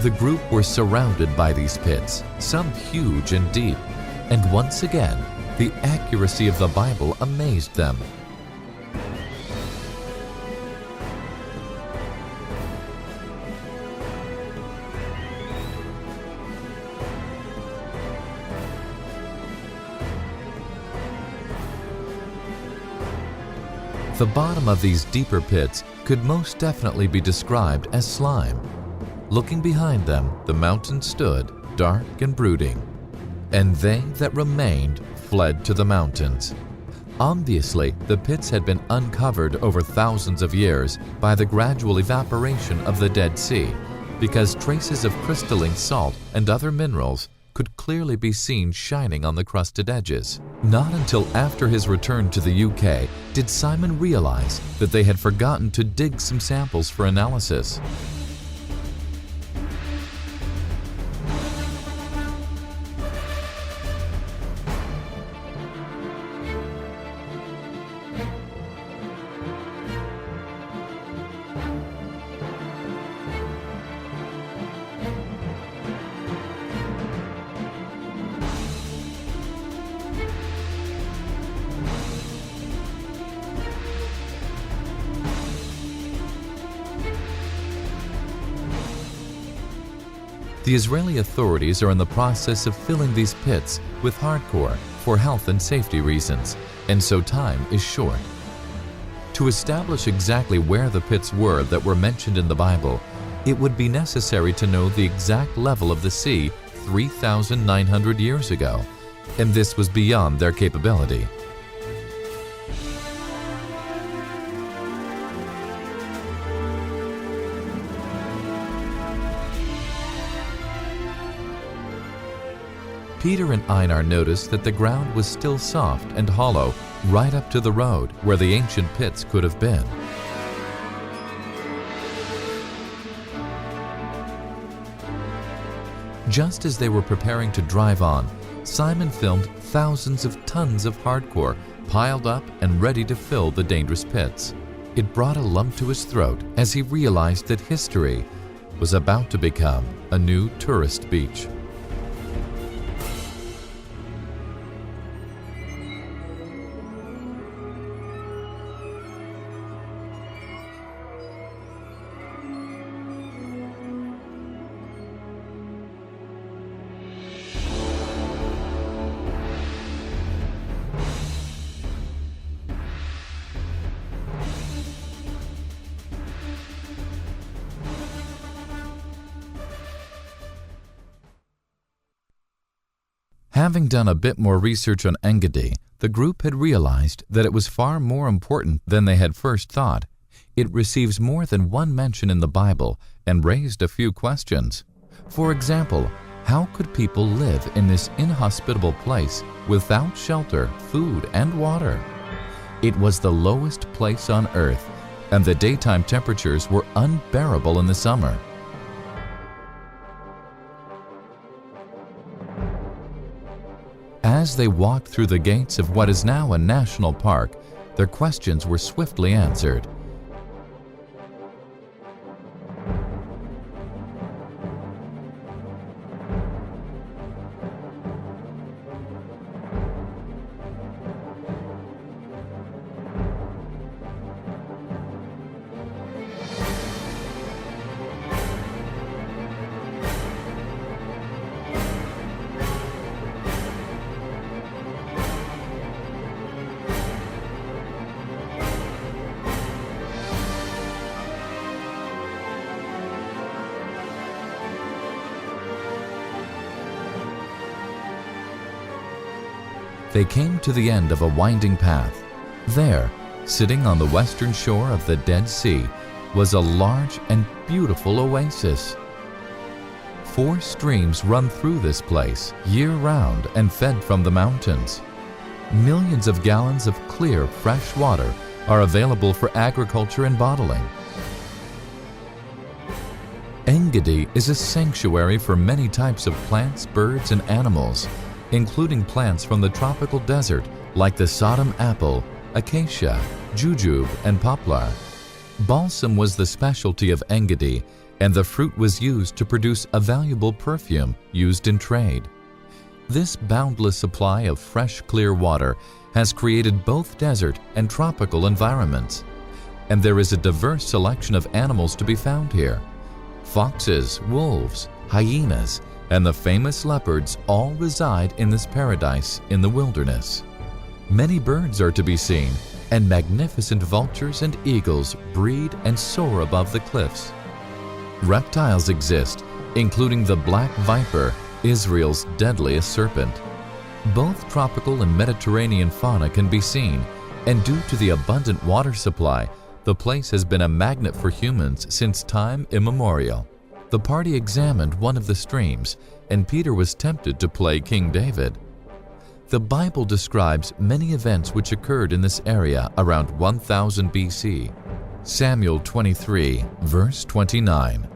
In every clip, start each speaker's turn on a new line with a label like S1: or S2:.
S1: The group were surrounded by these pits, some huge and deep, and once again, the accuracy of the Bible amazed them. The bottom of these deeper pits could most definitely be described as slime. Looking behind them, the mountain stood, dark and brooding, and they that remained fled to the mountains. Obviously, the pits had been uncovered over thousands of years by the gradual evaporation of the Dead Sea, because traces of crystalline salt and other minerals could clearly be seen shining on the crusted edges. Not until after his return to the UK did Simon realize that they had forgotten to dig some samples for analysis. The Israeli authorities are in the process of filling these pits with hardcore for health and safety reasons, and so time is short. To establish exactly where the pits were that were mentioned in the Bible, it would be necessary to know the exact level of the sea 3,900 years ago, and this was beyond their capability. Peter and Einar noticed that the ground was still soft and hollow right up to the road where the ancient pits could have been. Just as they were preparing to drive on, Simon filmed thousands of tons of hardcore piled up and ready to fill the dangerous pits. It brought a lump to his throat as he realized that history was about to become a new tourist beach. Having done a bit more research on Engedi, the group had realized that it was far more important than they had first thought. It receives more than one mention in the Bible and raised a few questions. For example, how could people live in this inhospitable place without shelter, food, and water? It was the lowest place on earth, and the daytime temperatures were unbearable in the summer. As they walked through the gates of what is now a national park, their questions were swiftly answered. They came to the end of a winding path. There, sitting on the western shore of the Dead Sea, was a large and beautiful oasis. 4 streams run through this place year-round and fed from the mountains. Millions of gallons of clear, fresh water are available for agriculture and bottling. Engedi is a sanctuary for many types of plants, birds, and animals, including plants from the tropical desert like the Sodom apple, acacia, jujube, and poplar. Balsam was the specialty of Engedi, and the fruit was used to produce a valuable perfume used in trade. This boundless supply of fresh, clear water has created both desert and tropical environments, and there is a diverse selection of animals to be found here. Foxes, wolves, hyenas, and the famous leopards all reside in this paradise in the wilderness. Many birds are to be seen, and magnificent vultures and eagles breed and soar above the cliffs. Reptiles exist, including the black viper, Israel's deadliest serpent. Both tropical and Mediterranean fauna can be seen, and due to the abundant water supply, the place has been a magnet for humans since time immemorial. The party examined one of the streams, and Peter was tempted to play King David. The Bible describes many events which occurred in this area around 1000 BC. Samuel 23, verse 29.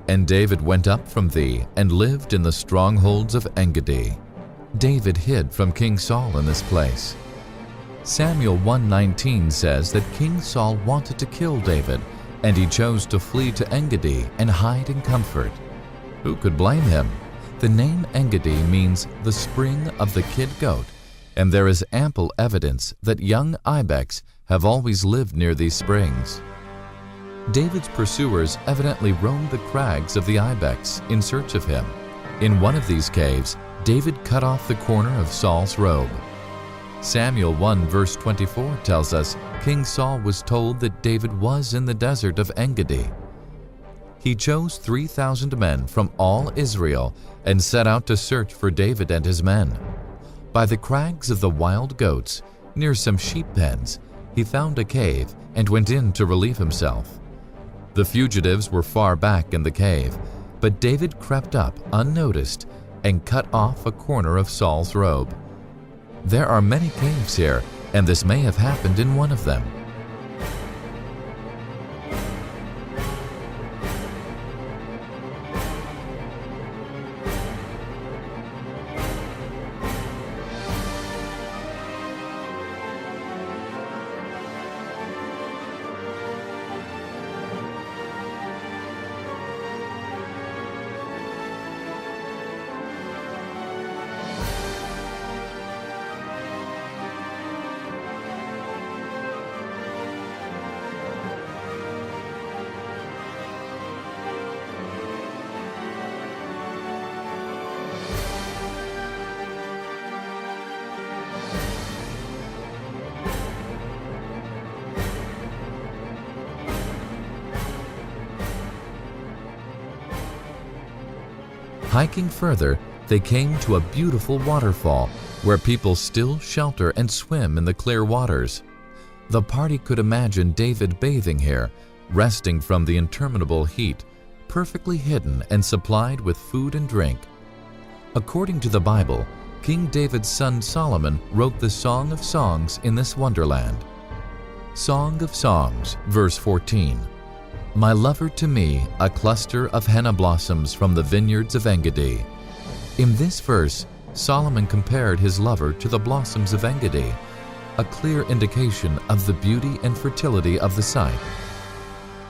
S1: And David went up from thee and lived in the strongholds of Engedi. David hid from King Saul in this place. Samuel 1:19 says that King Saul wanted to kill David, and he chose to flee to Engedi and hide in comfort. Who could blame him? The name Engedi means the spring of the kid goat, and there is ample evidence that young ibex have always lived near these springs. David's pursuers evidently roamed the crags of the ibex in search of him. In one of these caves, David cut off the corner of Saul's robe. Samuel 1 verse 24 tells us King Saul was told that David was in the desert of Engedi. He chose 3,000 men from all Israel and set out to search for David and his men. By the crags of the wild goats, near some sheep pens, he found a cave and went in to relieve himself. The fugitives were far back in the cave, but David crept up unnoticed and cut off a corner of Saul's robe. There are many caves here, and this may have happened in one of them. Hiking further, they came to a beautiful waterfall where people still shelter and swim in the clear waters. The party could imagine David bathing here, resting from the interminable heat, perfectly hidden and supplied with food and drink. According to the Bible, King David's son Solomon wrote the Song of Songs in this wonderland. Song of Songs, verse 14. My lover to me, a cluster of henna blossoms from the vineyards of Engedi. In this verse, Solomon compared his lover to the blossoms of Engedi, a clear indication of the beauty and fertility of the site.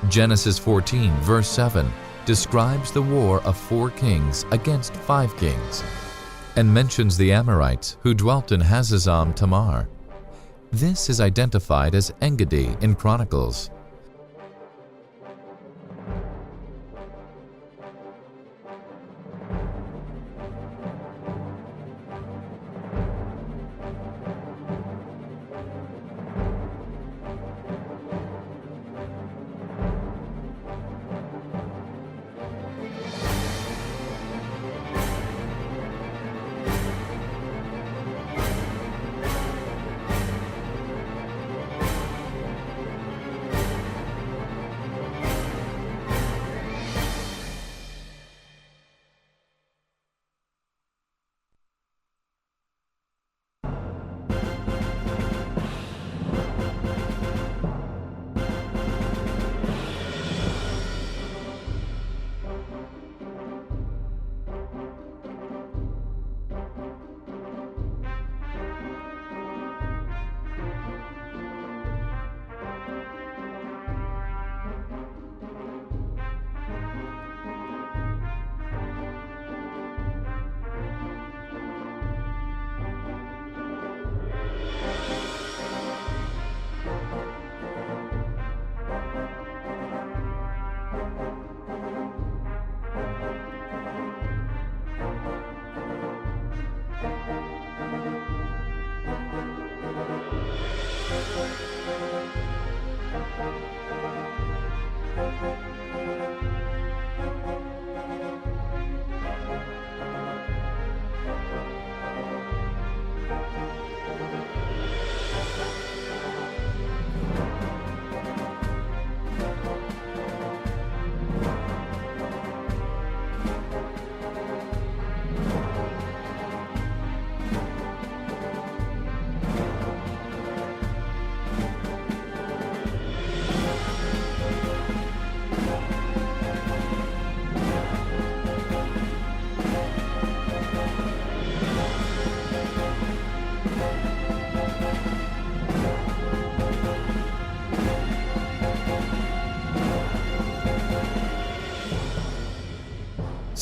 S1: Genesis 14, verse 7, describes the war of 4 kings against 5 kings, and mentions the Amorites who dwelt in Hazazon Tamar. This is identified as Engedi in Chronicles.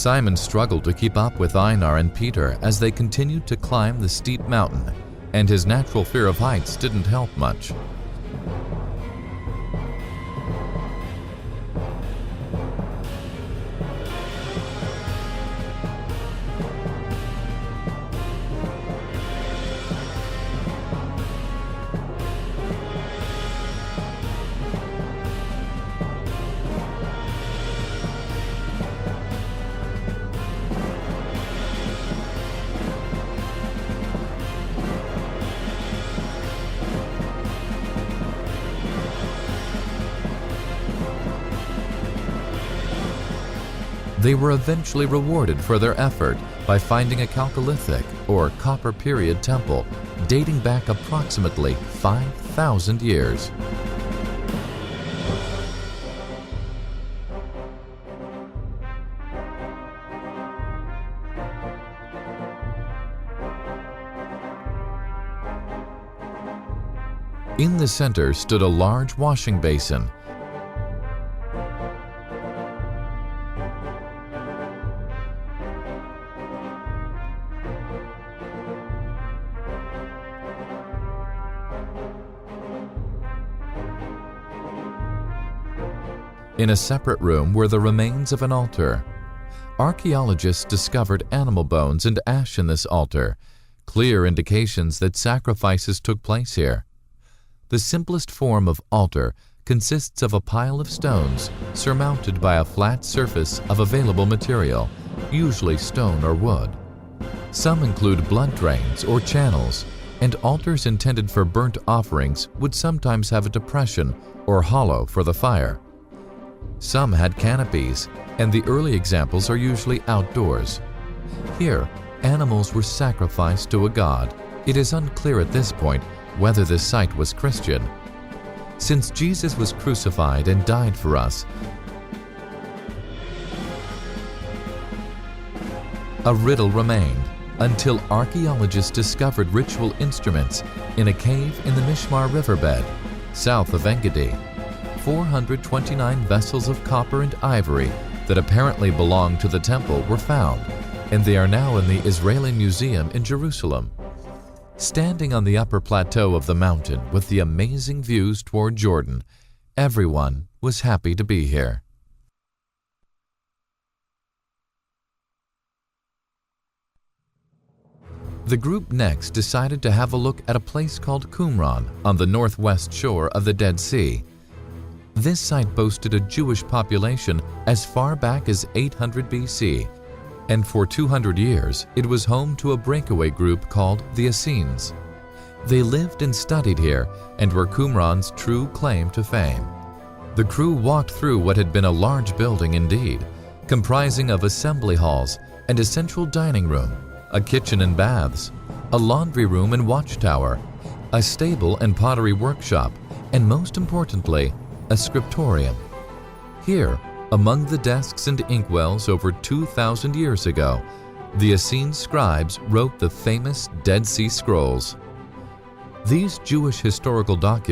S1: Simon struggled to keep up with Einar and Peter as they continued to climb the steep mountain, and his natural fear of heights didn't help much. They were eventually rewarded for their effort by finding a Chalcolithic or Copper period temple dating back approximately 5,000 years. In the center stood a large washing basin. In a separate room were the remains of an altar. Archaeologists discovered animal bones and ash in this altar, clear indications that sacrifices took place here. The simplest form of altar consists of a pile of stones surmounted by a flat surface of available material, usually stone or wood. Some include blood drains or channels, and altars intended for burnt offerings would sometimes have a depression or hollow for the fire. Some had canopies, and the early examples are usually outdoors. Here, animals were sacrificed to a god. It is unclear at this point whether this site was Christian. Since Jesus was crucified and died for us, a riddle remained until archaeologists discovered ritual instruments in a cave in the Mishmar riverbed, south of Engedi. 429 vessels of copper and ivory that apparently belonged to the temple were found, and they are now in the Israeli Museum in Jerusalem. Standing on the upper plateau of the mountain with the amazing views toward Jordan, everyone was happy to be here. The group next decided to have a look at a place called Qumran on the northwest shore of the Dead Sea. This site boasted a Jewish population as far back as 800 BC, and for 200 years it was home to a breakaway group called the Essenes. They lived and studied here and were Qumran's true claim to fame. The crew walked through what had been a large building indeed, comprising of assembly halls and a central dining room, a kitchen and baths, a laundry room and watchtower, a stable and pottery workshop, and most importantly, a scriptorium. Here, among the desks and inkwells over 2,000 years ago, the Essene scribes wrote the famous Dead Sea Scrolls. These Jewish historical documents